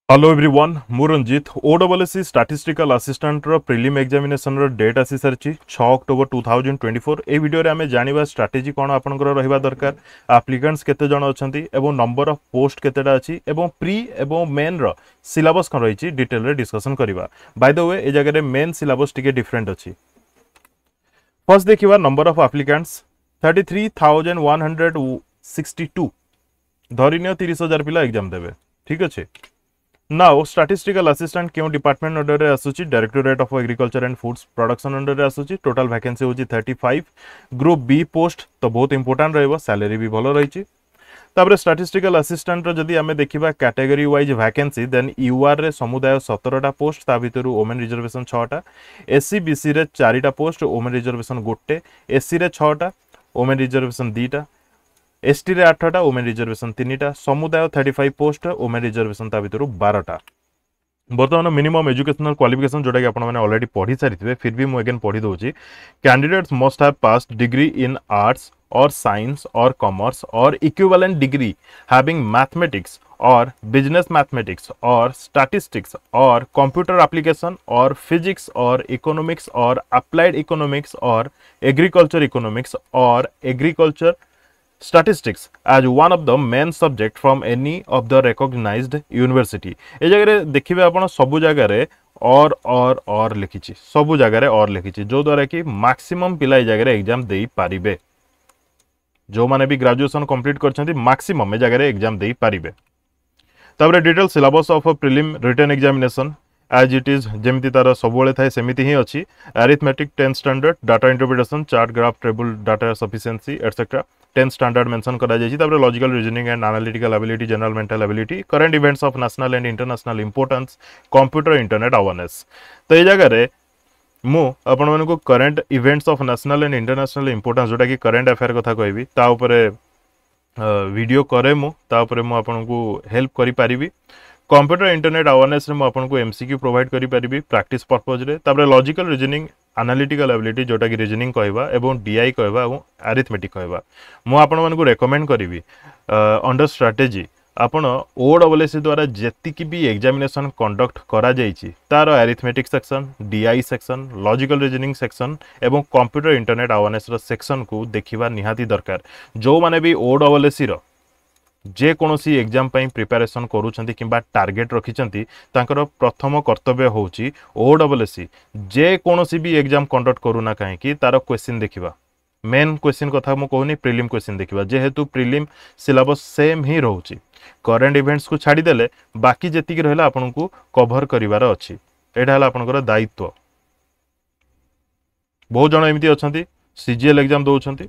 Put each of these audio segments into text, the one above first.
Hello everyone मु Ranjit ओडब्ल्यूएससी statistical assistant रो prelim examination रो date आसी Sarchi 6 October 2024 ए video रे हमें जानिबा स्ट्रैटेजी कोन आपनकर रहिबा दरकार एप्लिकेंट्स केते जण अछंती एवं नंबर ऑफ पोस्ट केतेटा अछि एवं प्री एवं मेन रो सिलेबस कोन रहिची डिटेल रे डिस्कशन करबा बाय द वे ए जगह रे मेन सिलेबस टिके डिफरेंट अछि फर्स्ट देखिबा नंबर ऑफ एप्लिकेंट्स 33162 धरिनियो 30000 पिला एग्जाम देबे ठीक अछि नाउ स्टैटिस्टिकल असिस्टेंट क्यों डिपार्टमेंट अंडर रे आसुची directorate of agriculture and foods production under रे आसुची टोटल वैकेंसी होची 35 ग्रुप बी पोस्ट तो बहुत इंपोर्टेंट रहइबो सैलरी भी भलो रहिची तापर स्टैटिस्टिकल असिस्टेंट रो जदी हमें देखिबा category wise vacancy then UR रे समुदाय 17टा पोस्ट ता भितरु वुमेन रिजर्वेशन 6टा एससी बीसी रे 4टा पोस्ट वुमेन रिजर्वेशन गोटे एससी रे 6टा वुमेन रिजर्वेशन 2टा एसटी रे 8टा वुमेन रिजर्वेशन 3टा समुदाय 35 पोस्ट वुमेन रिजर्वेशन ता भितरु 12टा बर्तमान मिनिमम एजुकेशनल क्वालिफिकेशन जोटा कि आपण माने ऑलरेडी पढ़ी सारिथिबे फिर भी मु अगेन पढ़ी दोची candidates must have passed degree in arts or science or commerce or equivalent degree having mathematics or business mathematics or statistics or computer application or physics or economics or applied economics or agriculture economics or agriculture statistics as one of the main subject from any of the recognized university ए जगह रे देखिबे आपण सब जगह रे और लिखिछि सब जगह रे और लिखिछि जो द्वारा कि मैक्सिमम पिला ए जगह रे एग्जाम देई पारिबे जो माने भी ग्रेजुएशन कंप्लीट करछंती मैक्सिमम ए जगह रे एग्जाम देई पारिबे तबरे detail syllabus of prelim written examination as it is जेमती तार सबोले थाए सेमिति ही अछि arithmetic 10 standard data interpretation chart graph table data sufficiency etcetera 10 standard mention करा जायछि तबरे logical reasoning and analytical ability general mental ability current events of national and international importance computer internet awareness तो ए जगह रे मु आपण मन को current events of national and international importance जोटा कि करंट अफेयर कथा कहबी ता ऊपर वीडियो करे मु ता ऊपर मु आपण को हेल्प करि पारिबी कंप्यूटर इंटरनेट अवेयरनेस रे मु आपण को एमसीक्यू प्रोवाइड करि पारिबी प्रैक्टिस पर्पस रे तापर लॉजिकल रीजनिंग एनालिटिकल एबिलिटी जोटा कि रीजनिंग कहबा एवं डीआई कहबा एवं अरिथमेटिक कहबा मु आपण मन को रेकमेंड करिवि अंडर स्ट्रेटजी आपण ओडब्ल्यूएससी द्वारा जेतिकी भी एग्जामिनेशन कंडक्ट करा जायछि तार arithmetic section DI section logical reasoning section एवं कंप्यूटर इंटरनेट अवेयरनेस रो सेक्शन को देखिबा निहाती दरकार जो माने भी ओडब्ल्यूएससी रो जे कोनोसी एग्जाम पई प्रिपरेशन करूछंती किबा टार्गेट रखिछंती तांकर प्रथम कर्तव्य होउची ओडब्ल्यूएससी जे कोनोसी भी एग्जाम कंडक्ट करूना काहे कि तार क्वेश्चन देखिबा मेन क्वेश्चन कथा मु कहूनी प्रीलिम क्वेश्चन देखिबा जेहेतु प्रीलिम सिलेबस सेम ही रहउची करंट इवेंट्स को छाड़ी देले बाकी जेतिक रहला आपन को कवर करिवार अछि एटा हला आपनकर दायित्व बहुत जण एमिति अछंती सीजीएल एग्जाम दोउछंती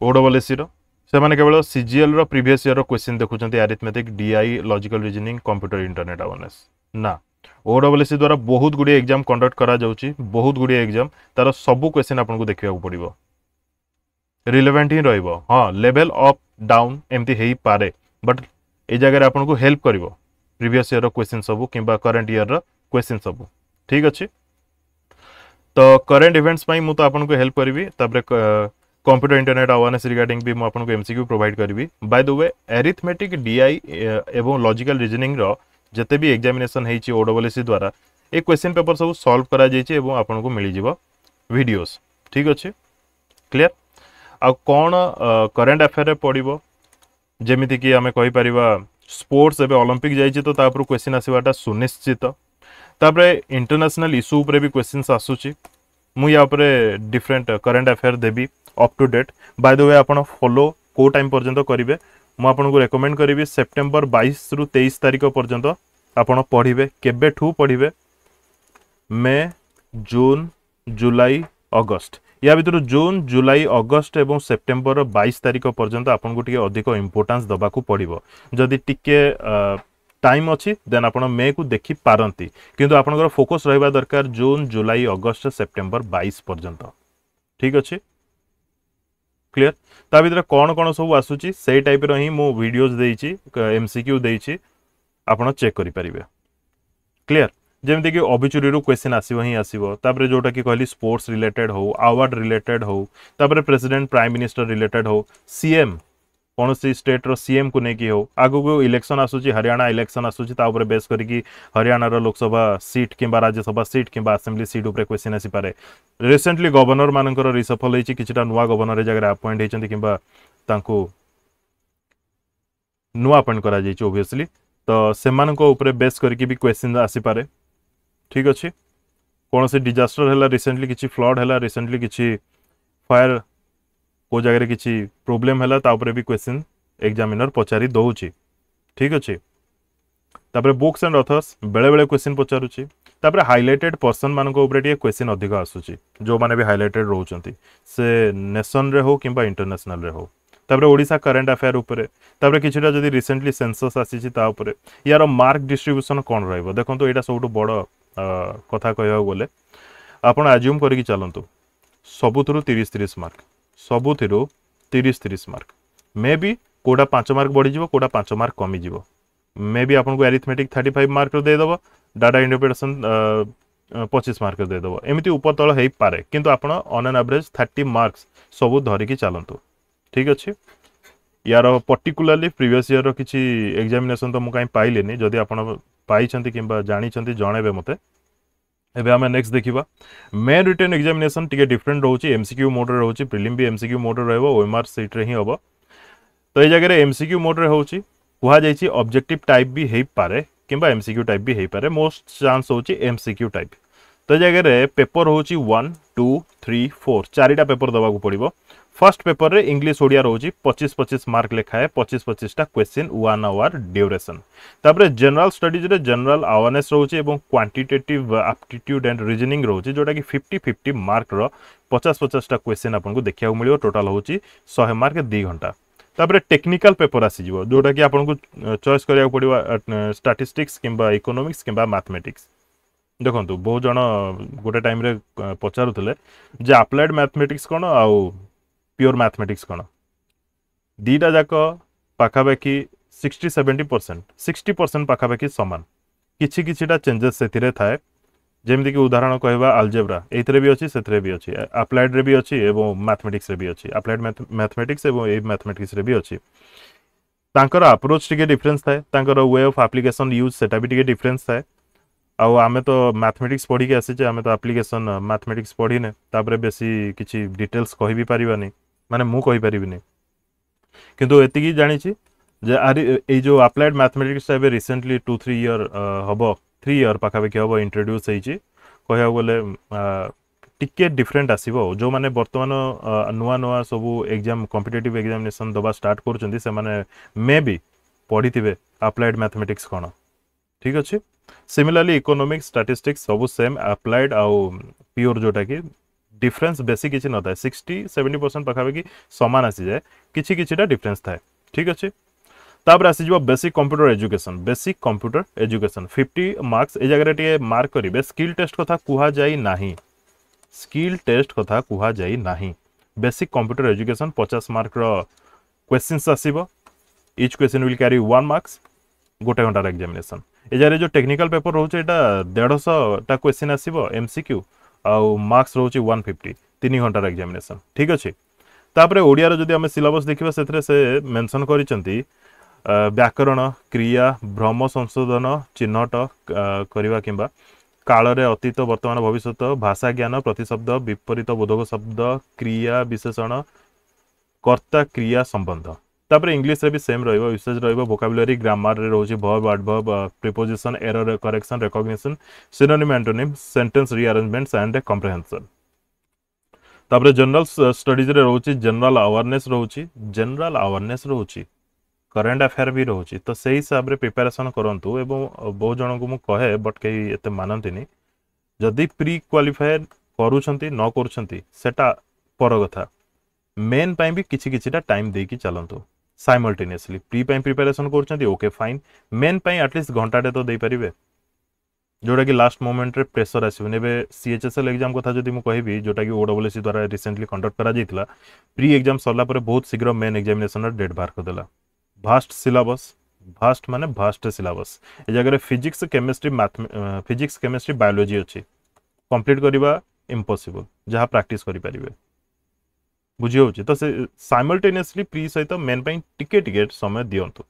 ओडब्ल्यूएससी रो से माने केवल सीजीएल रो प्रीवियस ईयर रो क्वेश्चन देखुछंती arithmetic DI logical reasoning computer internet awareness ना ओडब्ल्यूएससी द्वारा बहुत गुडी एग्जाम कंडक्ट करा जाउची बहुत गुडी एग्जाम तार सब क्वेश्चन आपन को देखिया पड़िबो रिलेवेंट ही रहइबो हां लेवल अप डाउन एमती हेई पारे बट ए जगह आपन को हेल्प करिवो प्रीवियस ईयर रो क्वेश्चन सब किबा करंट ईयर रो क्वेश्चन सब ठीक अछि तो करंट इवेंट्स पई मु तो आपन को हेल्प करिवि तबरे कंप्यूटर इंटरनेट अवेयरनेस रिगार्डिंग भी मु आपन को एमसीक्यू प्रोवाइड करिवि by the way arithmetic DI एवं लॉजिकल रीजनिंग रो जते भी एग्जामिनेशन हेछि ओडब्ल्यूएससी द्वारा ए क्वेश्चन पेपर सब सॉल्व करा जायछि एवं आपन को मिलि जिवो वीडियोस ठीक अछि क्लियर आ कोन करंट अफेयर रे पडिबो जेमिति कि आमे कहि परिबा स्पोर्ट्स एबे ओलंपिक जायछि तो तापर क्वेश्चन आसीबाटा सुनिश्चित तापर इंटरनेशनल इशू ऊपर भी क्वेश्चंस आसुची मु या ऊपर डिफरेंट करंट अफेयर देबी up to date by the way आपण फॉलो को टाइम पर्यंत करिवे मु आपन को रेकमेंड करिवि सेप्टेम्बर 22 रु 23 तारिख पर्यंत आपण पढिबे केबे ठू पढिबे मे जून जुलाई अगस्त या भितर जून जुलाई अगस्त एवं सेप्टेम्बर 22 तारिख पर्यंत आपन को टिके अधिक इंपोर्टेंस दबा को पड़िबो जदि टिके टाइम अछि देन आपण मे को देखि पारंती किंतु आपनकर फोकस रहबा दरकार जून जुलाई अगस्त सेप्टेम्बर 22 पर्यंत ठीक अछि क्लियर ता भितर कोन कोन सब आसुची सेही टाइप रो ही मो वीडियोस देइची एमसीक्यू देइची आपण चेक करि परिबे क्लियर जेमते कि ऑबिचुरी रो क्वेश्चन आसीबो ही आसीबो तापर जोटा कि कहली स्पोर्ट्स रिलेटेड हो अवार्ड रिलेटेड हो तापर प्रेसिडेंट प्राइम मिनिस्टर रिलेटेड हो सीएम कौन सी स्टेट रो सीएम को नहीं हो आगु को इलेक्शन आसूची हरियाणा इलेक्शन आसूची ता ऊपर बेस करके हरियाणा रो लोकसभा सीट किंबा राज्यसभा सीट किंबा असेंबली सीट ऊपर क्वेश्चन आसी पारे रिसेंटली गवर्नर मानकर रिसफल होईची किछटा नुवा गवर्नर जगह अपॉइंट होइचंती किंबा तांको नुआ अपॉइंट करा जाइछ ऑब्वियसली तो सेमानको ऊपर बेस करके भी क्वेश्चन आसी पारे ठीक अछि कौन से डिजास्टर है रिसेंटली किसी फ्लड है रिसेंटली किसी फायर को जगह किसी प्रोब्लेम है तापर भी क्वेश्चन एग्जामिनर पचारि दौची ठीक अच्छे तापर बुक्स एंड ऑथर्स बेले बेले क्वेश्चन पचारुची तापर हाइलाइटेड पर्सन मानक ऊपर टिके क्वेश्चन अधिक आसुची जो माने भी हाइलाइटेड रहउचंती से नेशन रे हो किंबा इंटरनेशनल रे हो तापर ओडिसा करंट अफेयर ऊपर तापर किछटा जदी रिसेंटली सेंसस आसीची ता ऊपर यार मार्क डिस्ट्रीब्यूशन कोन रहइबो देखंतु एटा सबटु बड़ कथा कहया बोले आपण अज्यूम करके चलंतु सबुथुरु 30-30 मार्क सबुथिरु 30-30 मार्क मे बी कोडा 5 मार्क बढ़ी जीवो कोडा 5 मार्क कमी जीवो मे बी आपन को अरिथमेटिक 35 मार्क दे दबो डाटा इंटरप्रिटेशन 25 मार्क दे दबो एमिति ऊपर तळ हेई पारे किंतु आपण ऑन एन एवरेज 30 मार्क्स सबु धरि की चलंतु ठीक अछि यार पर्टिकुलरली प्रीवियस ईयर रो किछि एग्जामिनेशन तो मु काई पाइलेनी जदी आपण पाइछंती किंबा जानिछंती जणेबे मते एबे हमें नेक्स्ट देखिबा मेन रिटन एग्जामिनेशन टिके डिफरेंट रहउची एमसीक्यू मोड रे रहउची प्रीलिम भी एमसीक्यू मोड रे रहबो ओएमआर सीट रे ही हबो तो ए जगह रे एमसीक्यू मोड रे होउची कुहा जाईची ऑब्जेक्टिव टाइप भी हेई पारे किंबा एमसीक्यू टाइप भी हेई पारे मोस्ट चांस होउची एमसीक्यू टाइप तो जगह रे पेपर होउची 1 2 3 4 चारिटा पेपर दबा को पड़िबो फर्स्ट पेपर रे इंग्लिश ओडिया रहउची 25-25 मार्क लेखा है 25-25 टा क्वेश्चन 1 आवर ड्यूरेशन तापरे जनरल स्टडीज रे जनरल अवेयरनेस रहउची एवं क्वांटिटेटिव एप्टीट्यूड एंड रीजनिंग रहउची जोटा कि 50-50 मार्क रो 50-50 टा क्वेश्चन आपन को देखिया मिलियो टोटल होउची 100 मार्क 2 घंटा तापरे टेक्निकल पेपर आसी जिवो जोटा कि आपन को चॉइस करिया पड़िबो स्टैटिस्टिक्स किंबा इकोनॉमिक्स किंबा मैथमेटिक्स देखंतु बहुत जण गोटे टाइम रे पचारुतले जे अप्लाइड मैथमेटिक्स कोन आउ प्योर मैथमेटिक्स कोन दीटा जाक पाखापाखि 60-70% 60% पाखापाखि समान किछि किछिटा चेंजेस सेथिरे थाए जेमति कि उदाहरण कहबा अलजेब्रा एथरे भी अछि सेथरे भी अछि अप्लाइड रे भी अछि एवं मैथमेटिक्स रे भी अछि अप्लाइड मैथमेटिक्स एवं ए मैथमेटिक्स रे भी अछि तांकर अप्रोच टिके डिफरेंस थाए तांकर वे ऑफ एप्लीकेशन यूज सेटा भी टिके डिफरेंस थाए आउ आमे तो मैथमेटिक्स पढ़ी के आसी आमे तो एप्लीकेशन मैथमेटिक्स पढ़ी ने तापरे बेसी किछि डिटेल्स कहि भी परिबानी माने मु कहि परिबिनी किंतु एति की जानि छी जे ए जो अप्लाइड मैथमेटिक्स एबे रिसेंटली 2-3 ईयर हबो 3 ईयर पाखापाखि हबो इंट्रोड्यूस होईची कहया बोले टिके डिफरेंट आसीबो जो माने वर्तमान नुआ नुआ सब एग्जाम कॉम्पिटिटिव एग्जामिनेशन दबा स्टार्ट करचंदी से माने मे बी पढ़िथिबे अप्लाइड मैथमेटिक्स कोन ठीक अछि सिमिलरली इकोनॉमिक्स स्टैटिस्टिक्स सब सेम अप्लाइड आउ प्योर जोटा कि डिफरेंस बेसी किछि न थाए 60-70% पाखापाखि समान आसी जाए किछि किछिटा डिफरेंस थाए ठीक अछि तापर आसी जबो बेसिक कंप्यूटर एजुकेशन 50 मार्क्स ए जगह रे मार्क करिवे स्किल टेस्ट कथा कुहा जाई नाही स्किल टेस्ट कथा कुहा जाई नाही बेसिक कंप्यूटर एजुकेशन 50 मार्क रो क्वेश्चंस आसीबो each question will carry 1 marks गोटे घंटा एग्जामिनेशन ए जगह जो टेक्निकल पेपर रहउचे एटा 150 टा क्वेश्चन आसीबो एमसीक्यू आउ मार्क्स रहउची 150 3 घंटा एग्जामिनेशन ठीक अछि तापरे ओडिया रो जदी हम सिलेबस देखिबा सेथरे से मेंशन करिसंती व्याकरण क्रिया भ्रम संशोधन चिन्हट करवा किंबा काल रे अतीत वर्तमान भविष्य भाषा ज्ञान प्रतिशब्द विपरीत बोधक शब्द क्रिया विशेषण कर्ता क्रिया संबंध तापर इंग्लिश रे भी सेम रहइबो यूसेज रहइबो वोकैबुलरी ग्रामर रे रहउची verb adverb preposition error correction recognition synonym antonym sentence rearrangements and comprehension तापर जनरल स्टडीज रे रहउची जनरल अवेयरनेस रहउची करंट अफेयर भी रहउची तो सेही हिसाब रे प्रिपरेशन करंतु एवं बहुत जन को मु कहे बट कई एते मानंतिनी जदी प्री क्वालिफाई करूछंती न करूछंती सेटा पर कथा मेन पाई भी किछि किछिटा टाइम दे की चलंतु साइमल्टेनियसली प्री पाई प्रिपरेशन करूछंती ओके फाइन मेन पाई एटलीस्ट घंटाटे तो दे परिबे जोटा कि लास्ट मोमेंट रे प्रेशर आसीबो नेबे सीएचएसएल एग्जाम कथा जदी मु कहबी जोटा कि ओडब्ल्यूएससी द्वारा रिसेंटली कंडक्ट करा जायतिला प्री एग्जाम सरला परे बहुत शीघ्र मेन एग्जामिनेशन रे डेट बाहर कर देला भास्ट सिलेबस भास्ट माने भास्ट सिलेबस ए जगह रे फिजिक्स केमिस्ट्री बायोलॉजी अछि कंप्लीट करबा इम्पॉसिबल जहा प्रैक्टिस करि परिबे बुझी होची तो से साइमल्टेनियसली प्री सहित मेन पई टिके टिके समय दियंतु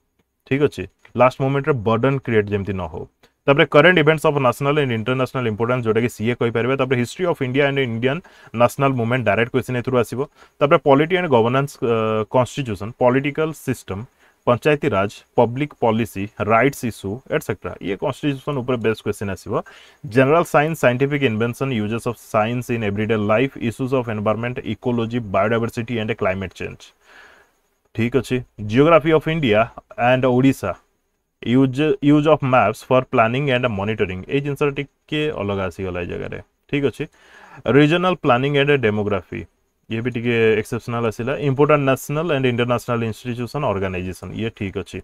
ठीक अछि लास्ट मोमेंट रे बर्डन क्रिएट जेमति न हो तापर current events of national and international importance जोटा कि सीए कहि परबे तापर history of India and Indian national movement direct question एथुर आसीबो तापर polity and governance constitution political system Panchayati Raj public policy rights issue etcetera ये कॉन्स्टिट्यूशन ऊपर बेस्ट क्वेश्चन आसीबो general science scientific invention uses of science in everyday life issues of environment ecology biodiversity and climate change ठीक अच्छे geography of India and Odisha use of maps for planning and monitoring ए जिनसा टिके अलग आसीगला जगह ठीक अच्छे रीजनल प्लानिंग एंड डेमोग्राफी ये भी टिके एक्सेप्शनल आसिला important national and international institution organisation ये ठीक अच्छे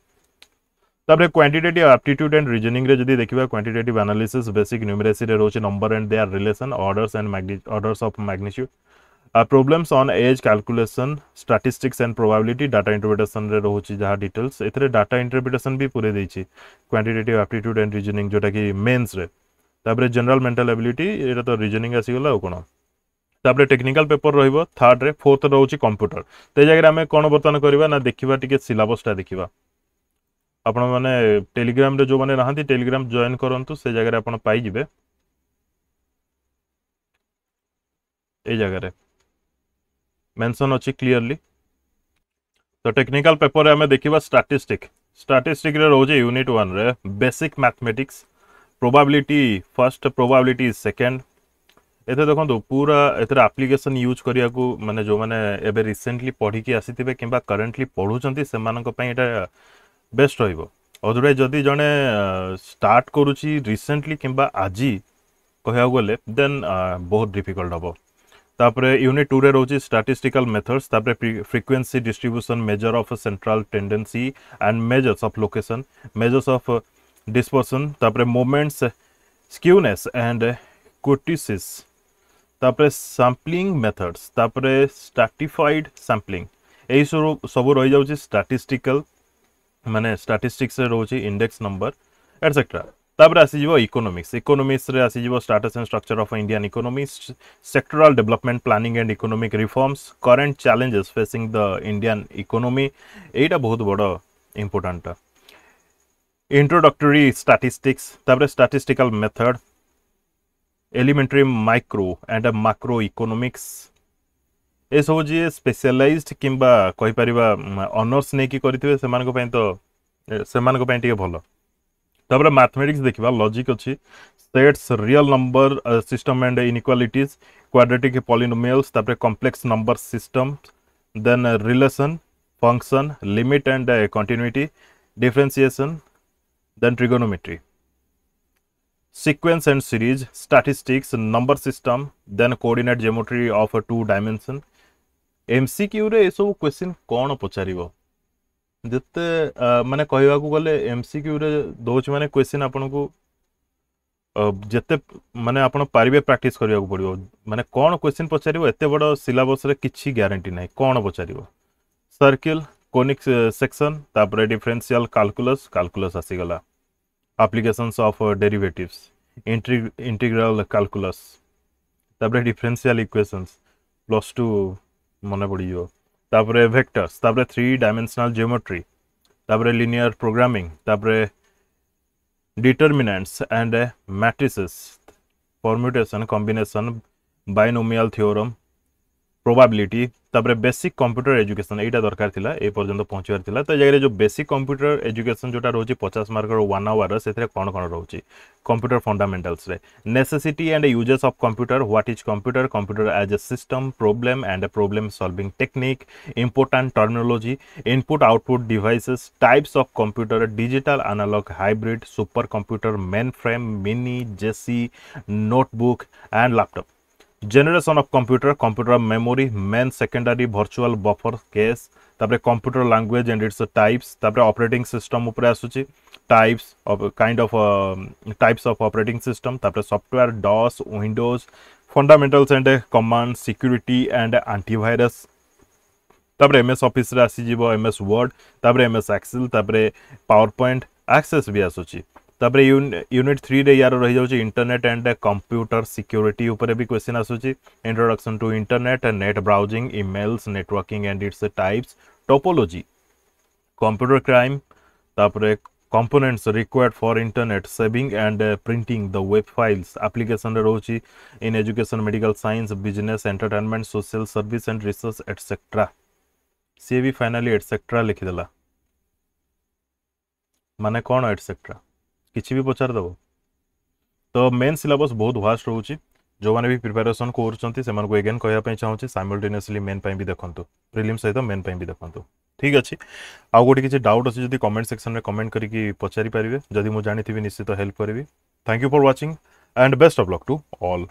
तापर क्वांटिटेटिव एप्टीट्यूड एंड रीजनिंग रे जदी देखिबा क्वांटिटेटिव एनालिसिस बेसिक न्यूमेरेसी रे रोचे number and there relation orders of magnitude problems on as calculation statistics and probability data interpretation रे रोची जहा डिटेल्स एथरे डाटा इंटरप्रिटेशन भी पूरे देछि क्वांटिटेटिव एप्टीट्यूड एंड रीजनिंग जोटा कि मेंस रे तापर जनरल मेंटल एबिलिटी एटा तो रीजनिंग आसी गला कोन तापर टेक्निकल पेपर रहिबो थर्ड रे फोर्थ रोची कंप्यूटर ते जगह हमें कोन बर्तन करबा ना देखिबा टिके सिलेबस टा देखिबा आपण माने टेलीग्राम रे जो माने रहंती टेलीग्राम जॉइन करंतु से जगह आपण पाई जिवे ए जगह रे मेंशन अछि क्लियरली तो टेक्निकल पेपर रे हमें देखिबा स्टैटिस्टिक रे रोजे यूनिट 1 रे basic mathematics probability first probability second एते देखो पूरा एते एप्लीकेशन यूज करिया को माने जो माने एबे रिसेंटली पढ़ी की आसीथिबे किबा करंटली पढुचंती सेमानक पई एटा बेस्ट रहिबो अदरवाइज जदी जने स्टार्ट करूची रिसेंटली किबा आजी कहया गले देन बहुत डिफिकल्ट हबो तापरे यूनिट 2 रे रोची स्टैटिस्टिकल मेथड्स तापरे frequency distribution measure of central tendency and measures of location measures of dispersion तापरे मोमेंट्स स्क्यूनेस एंड कोटिसिस तापरे सैम्पलिंग मेथड्स तापरे स्ट्रैटिफाइड सैम्पलिंग एई सब रहि जाउची स्टैटिस्टिकल माने स्टैटिस्टिक्स रे रोची इंडेक्स नंबर एटसेट्रा तापर आसी जीवो इकोनॉमिक्स रे आसी जीवो status and structure of Indian economy sectoral development planning and economic reforms current challenges facing the Indian economy एटा बहुत बड़ इंपोर्टेंट इंट्रोडक्टरी स्टैटिस्टिक्स तापर statistical method elementary micro and macro economics ए सब जी स्पेशलाइज्ड किंबा कहि परिबा ऑनर्स ने की करथिबे सेमान को पय तो सेमान को पय टिके भलो तापर मैथमेटिक्स देखिबा लॉजिक अछि sets real number system and inequalities quadratic polynomials तापर complex number system then relation function limit and continuity differentiation then trigonometry sequence and series statistics number system then coordinate geometry of a 2 dimension MCQ रे सब question कोन पचारिबो जते माने कहवा को गले MCQ रे दोच माने क्वेश्चन आपन को जते माने आपन पारिबे प्रैक्टिस करिया को पड़िबो माने कोन क्वेश्चन पचारिबो एते बड़ सिलेबस रे किछि गारंटी नै कोन पचारिबो सर्किल कोनिक सेक्शन तापर डिफरेंशियल कैलकुलस आसी गला applications of derivatives integral calculus तापर differential equations +2 मने पड़ियो तापर vectors तापर 3 dimensional geometry तापर linear programming तापर determinants and matrices permutation combination binomial theorem probability तापर बेसिक कंप्यूटर एजुकेशन एटा दरकार थिला ए पर्यंत पहुंचवार थिला तो जगह जो बेसिक कंप्यूटर एजुकेशन जोटा रोची 50 मार्क रो 1 आवर सेथरे कोन कोन रोची कंप्यूटर फंडामेंटल्स रे necessity and uses of computer what is computer as a system problem and problem solving technique important terminology input output devices types of computer digital analogue hybrid super computer main frame mini जेसी notebook and laptop generation of computer memory main secondary virtual buffer case तापर computer language and its types तापर operating system ऊपर आसुची types of types of operating system तापर software DOS Windows fundamentals and command security and antivirus तापर MS Office रे आसी जीवो MS Word तापर MS Excel तापर PowerPoint access भी आसुची तापरे यूनिट 3 रे यार रही जाउची इंटरनेट एंड कंप्यूटर सिक्योरिटी ऊपर भी क्वेश्चन आसुची introduction to internet net browsing emails networking and its types topology computer crime तापरे components required for internet saving and printing the web files application rochi in education medical science business entertainment social service and research etc सी भी finally etcetera लिखिदेला माने कौन etcetera किसी भी पचार देव तो main syllabus बहुत vast रोचे जो मैंने भी प्रिपेरेसन कर एगेन कहवाई चाहूँगी साइमल्टेनियसली मेन भी देखो प्रिलिम सहित मेन भी देखो ठीक अच्छे आउ गोटे किसी डाउट अच्छी जब कमेंट सेक्शन में कमेंट करके पचारि पारे जदि मुझे जानी निश्चित हेल्प करी thank you for watching and best of luck to all.